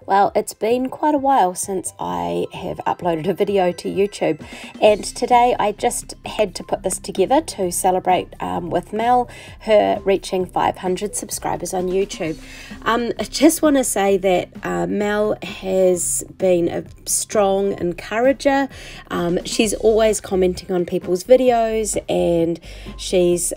Well, it's been quite a while since I have uploaded a video to YouTube, and today I just had to put this together to celebrate with Mel, her reaching 500 subscribers on YouTube. I just want to say that Mel has been a strong encourager. She's always commenting on people's videos, and she's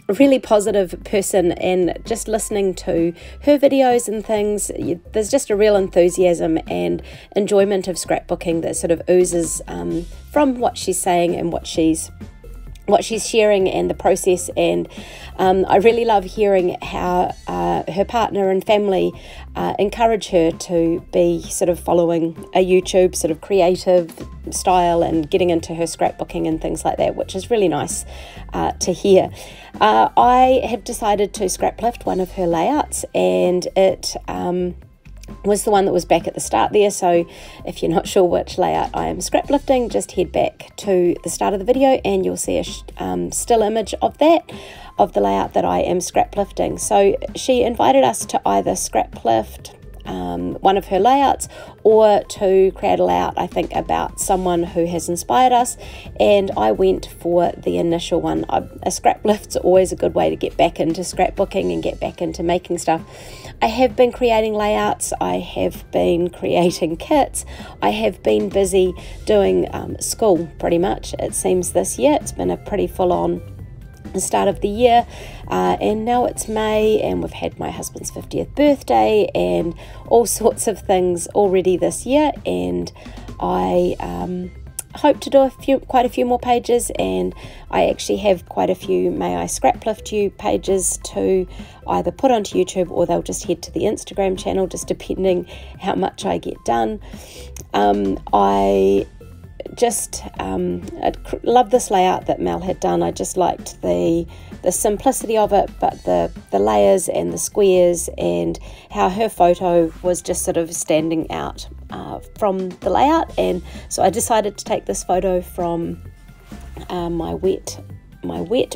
a really positive person, and just listening to her videos and things, there's just a real enthusiasm and enjoyment of scrapbooking that sort of oozes from what she's saying and what she's sharing and the process. And I really love hearing how her partner and family encourage her to be sort of following a YouTube sort of creative style and getting into her scrapbooking and things like that, which is really nice to hear. I have decided to scrap lift one of her layouts, and it was the one that was back at the start there. So if you're not sure which layout I am scrap lifting, just head back to the start of the video and you'll see a still image of that, of the layout that I am scrap lifting. So she invited us to either scrap lift one of her layouts, or to create a layout, I think, about someone who has inspired us, and I went for the initial one. A scrap lift's always a good way to get back into scrapbooking and get back into making stuff. I have been creating layouts, I have been creating kits, I have been busy doing school pretty much, it seems, this year. It's been a pretty full-on start of the year, and now it's May, and we've had my husband's 50th birthday and all sorts of things already this year, and I hope to do quite a few more pages, and I actually have quite a few May I Scrap Lift You pages to either put onto YouTube, or they'll just head to the Instagram channel, just depending how much I get done. I just love this layout that Mel had done. I just liked the simplicity of it, but the layers and the squares, and how her photo was just sort of standing out from the layout. And so I decided to take this photo from my wet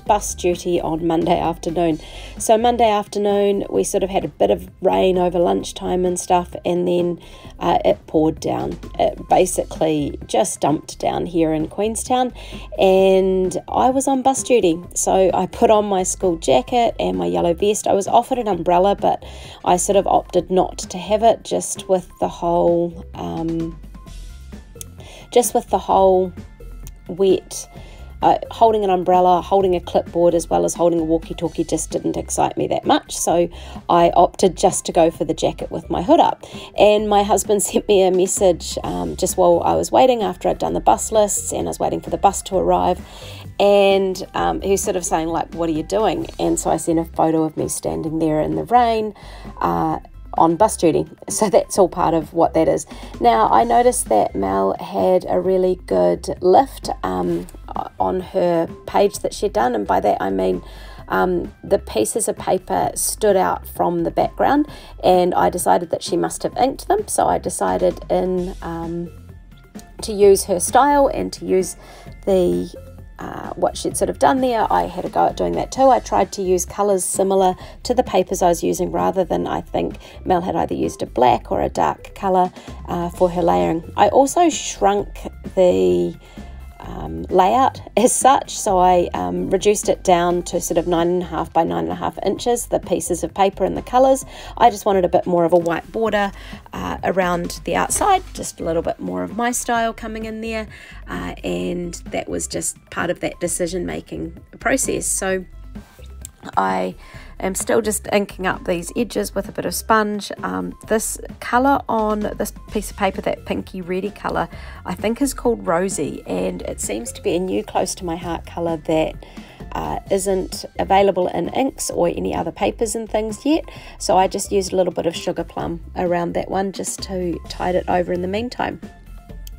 bus duty on Monday afternoon. So Monday afternoon we sort of had a bit of rain over lunchtime and stuff, and then it poured down. It basically just dumped down here in Queenstown, and I was on bus duty, so I put on my school jacket and my yellow vest. I was offered an umbrella, but I sort of opted not to have it, just with the whole wet. Holding an umbrella, holding a clipboard, as well as holding a walkie-talkie just didn't excite me that much, so I opted just to go for the jacket with my hood up. And my husband sent me a message just while I was waiting, after I'd done the bus lists and I was waiting for the bus to arrive, and he's sort of saying, like, what are you doing? And so I sent a photo of me standing there in the rain on bus duty. So that's all part of what that is. Now, I noticed that Mel had a really good lift on her page that she'd done, and by that I mean the pieces of paper stood out from the background, and I decided that she must have inked them. So I decided to use her style and to use the what she'd sort of done there. I had a go at doing that too. I tried to use colours similar to the papers I was using, rather than, I think Mel had either used a black or a dark colour for her layering. I also shrunk the layout as such, so I reduced it down to sort of 9.5 by 9.5 inches, the pieces of paper and the colours. I just wanted a bit more of a white border around the outside, just a little bit more of my style coming in there, and that was just part of that decision making process. So I am still just inking up these edges with a bit of sponge. This colour on this piece of paper, that pinky reddy colour, I think is called Rosy, and it seems to be a new close to my heart colour that isn't available in inks or any other papers and things yet. So I just used a little bit of sugar plum around that one just to tide it over in the meantime.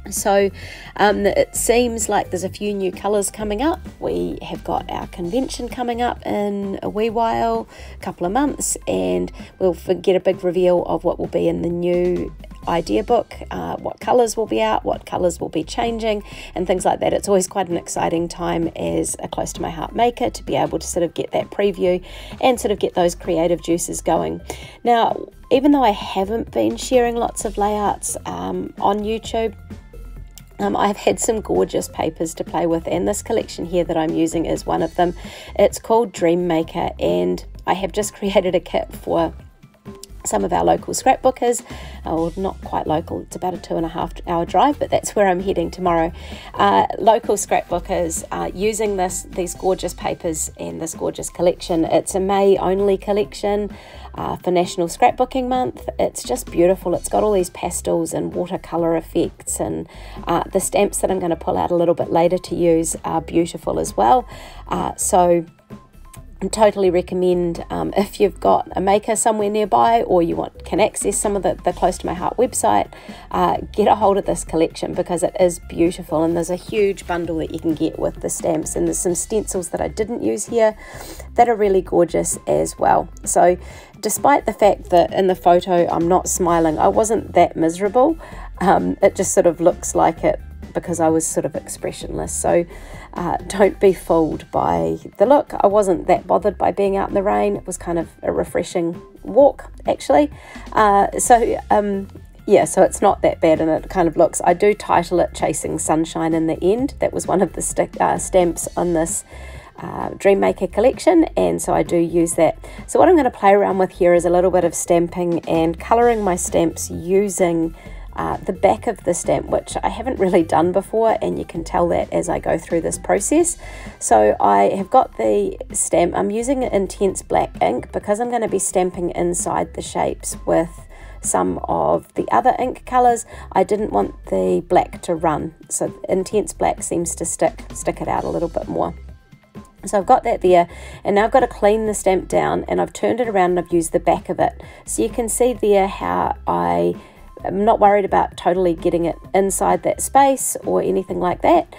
So it seems like there's a few new colours coming up. We have got our convention coming up in a wee while, a couple of months, and we'll get a big reveal of what will be in the new idea book, what colours will be out, what colours will be changing, and things like that. It's always quite an exciting time as a close to my heart maker to be able to sort of get that preview and sort of get those creative juices going. Now, even though I haven't been sharing lots of layouts on YouTube, I've had some gorgeous papers to play with, and this collection here that I'm using is one of them. It's called Dream Maker, and I have just created a kit for some of our local scrapbookers. Well, not quite local, it's about a 2.5 hour drive, but that's where I'm heading tomorrow. Local scrapbookers using these gorgeous papers and this gorgeous collection. It's a May only collection for National Scrapbooking Month. It's just beautiful. It's got all these pastels and watercolor effects, and the stamps that I'm going to pull out a little bit later to use are beautiful as well. So I totally recommend, if you've got a maker somewhere nearby, or you can access some of the Close to My Heart website, get a hold of this collection because it is beautiful, and there's a huge bundle that you can get with the stamps, and there's some stencils that I didn't use here that are really gorgeous as well. So despite the fact that in the photo I'm not smiling, I wasn't that miserable. It just sort of looks like it because I was sort of expressionless. So don't be fooled by the look. I wasn't that bothered by being out in the rain. It was kind of a refreshing walk, actually. Yeah, so it's not that bad, and it kind of looks, I do title it Chasing Sunshine in the End. That was one of the stamps on this Dream Maker collection, and so I do use that. So what I'm going to play around with here is a little bit of stamping and colouring my stamps using the back of the stamp, which I haven't really done before, and you can tell that as I go through this process. So I have got the stamp. I'm using intense black ink because I'm going to be stamping inside the shapes with some of the other ink colours. I didn't want the black to run, so intense black seems to stick it out a little bit more. So I've got that there, and now I've got to clean the stamp down, and I've turned it around and I've used the back of it. So you can see there how I'm not worried about totally getting it inside that space or anything like that,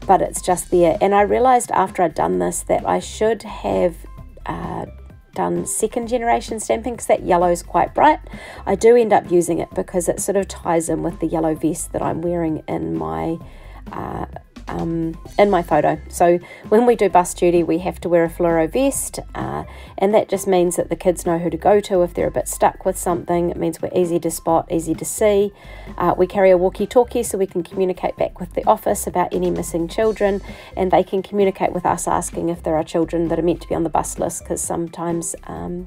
but it's just there. And I realised after I'd done this that I should have done second generation stamping, because that yellow is quite bright. I do end up using it because it sort of ties in with the yellow vest that I'm wearing in my photo. So when we do bus duty, we have to wear a fluoro vest, and that just means that the kids know who to go to if they're a bit stuck with something. It means we're easy to spot, easy to see. We carry a walkie-talkie so we can communicate back with the office about any missing children, and they can communicate with us asking if there are children that are meant to be on the bus list, because sometimes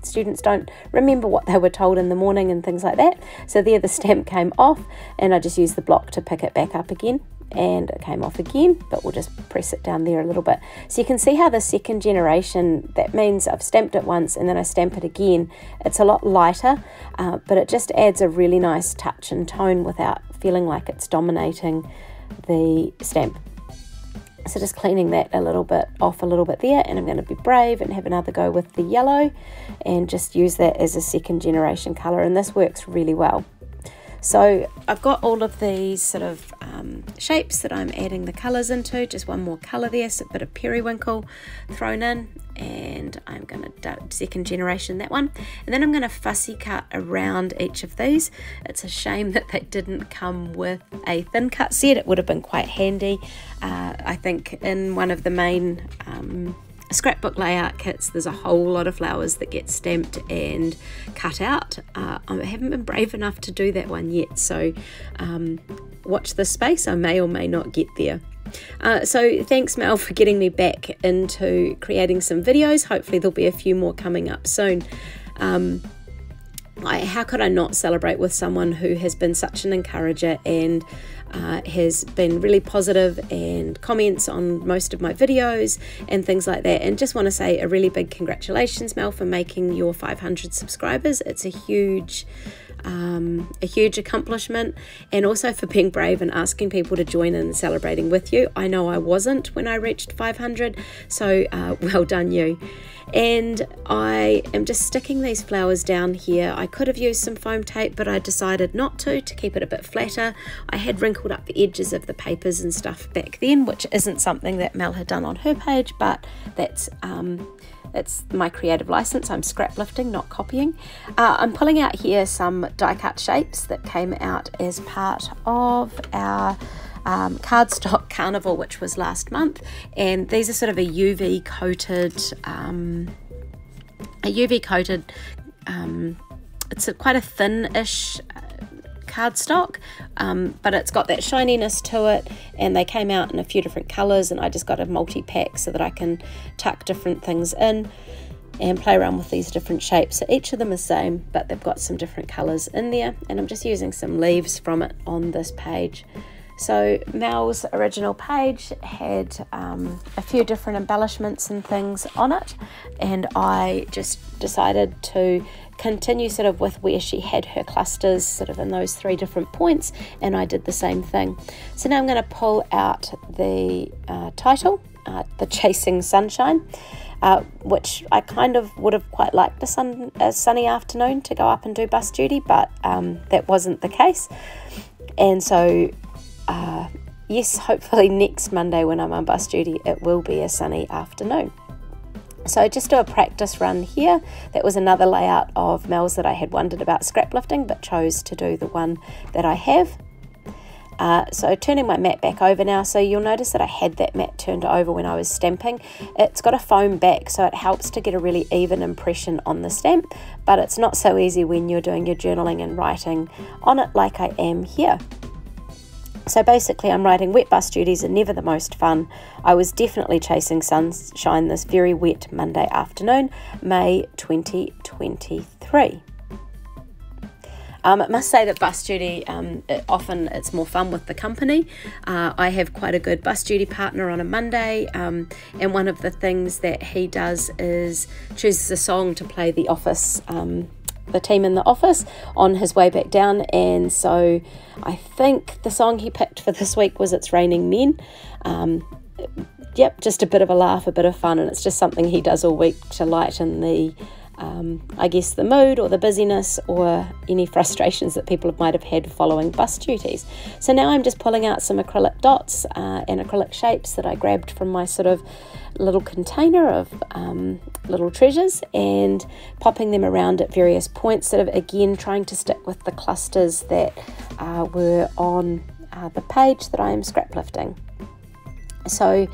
students don't remember what they were told in the morning and things like that. So there the stamp came off, and I just used the block to pick it back up again, and it came off again, but we'll just press it down there a little bit. So you can see how the second generation, that means I've stamped it once and then I stamp it again. It's a lot lighter, but it just adds a really nice touch and tone without feeling like it's dominating the stamp. So just cleaning that a little bit off a little bit there, and I'm going to be brave and have another go with the yellow and just use that as a second generation colour, and this works really well. So I've got all of these sort of shapes that I'm adding the colours into. Just one more colour there, so a bit of periwinkle thrown in, and I'm going to do second generation that one, and then I'm going to fussy cut around each of these. It's a shame that they didn't come with a thin cut set. It would have been quite handy. I think in one of the main scrapbook layout kits there's a whole lot of flowers that get stamped and cut out. I haven't been brave enough to do that one yet, so watch this space. I may or may not get there. So thanks, Mel, for getting me back into creating some videos. Hopefully there'll be a few more coming up soon. How could I not celebrate with someone who has been such an encourager and has been really positive and comments on most of my videos and things like that. And just want to say a really big congratulations, Mel, for making your 500 subscribers. It's a huge accomplishment, and also for being brave and asking people to join in and celebrating with you. I know I wasn't when I reached 500, so well done you. And I am just sticking these flowers down here. I could have used some foam tape, but I decided not to keep it a bit flatter. I had wrinkled up the edges of the papers and stuff back then, which isn't something that Mel had done on her page, but that's it's my creative license. I'm scrap lifting, not copying. I'm pulling out here some die cut shapes that came out as part of our cardstock carnival, which was last month, and these are sort of a UV coated it's quite a thin-ish cardstock, but it's got that shininess to it, and they came out in a few different colors, and I just got a multi-pack so that I can tuck different things in and play around with these different shapes. So each of them is the same, but they've got some different colors in there, and I'm just using some leaves from it on this page. So Mel's original page had a few different embellishments and things on it, and I just decided to continue sort of with where she had her clusters sort of in those 3 different points, and I did the same thing. So now I'm going to pull out the title, The Chasing Sunshine, which I kind of would have quite liked a sunny afternoon to go up and do bus duty, but that wasn't the case. And so yes, hopefully next Monday when I'm on bus duty it will be a sunny afternoon. So just do a practice run here. That was another layout of Mel's that I had wondered about scrap lifting, but chose to do the one that I have. So turning my mat back over now, so you'll notice that I had that mat turned over when I was stamping. It's got a foam back, so it helps to get a really even impression on the stamp, but it's not so easy when you're doing your journaling and writing on it like I am here. So basically I'm writing wet bus duties are never the most fun. I was definitely chasing sunshine this very wet Monday afternoon, May 2023. I must say that bus duty, often it's more fun with the company. I have quite a good bus duty partner on a Monday, and one of the things that he does is chooses a song to play the office, the team in the office on his way back down, and so I think the song he picked for this week was It's Raining Men. Yep, just a bit of a laugh, a bit of fun, and it's just something he does all week to lighten the I guess the mood or the busyness or any frustrations that people might have had following bus duties. So now I'm just pulling out some acrylic dots and acrylic shapes that I grabbed from my sort of little container of little treasures and popping them around at various points, sort of again trying to stick with the clusters that were on the page that I am scrap lifting. So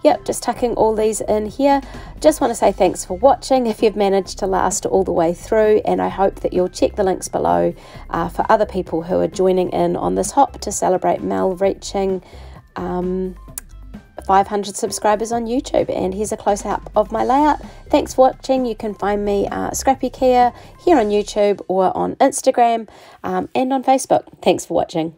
yep, just tucking all these in here. Just want to say thanks for watching if you've managed to last all the way through, and I hope that you'll check the links below for other people who are joining in on this hop to celebrate Mel reaching 500 subscribers on YouTube. And here's a close-up of my layout. Thanks for watching. You can find me Scrappykea here on YouTube or on Instagram and on Facebook. Thanks for watching.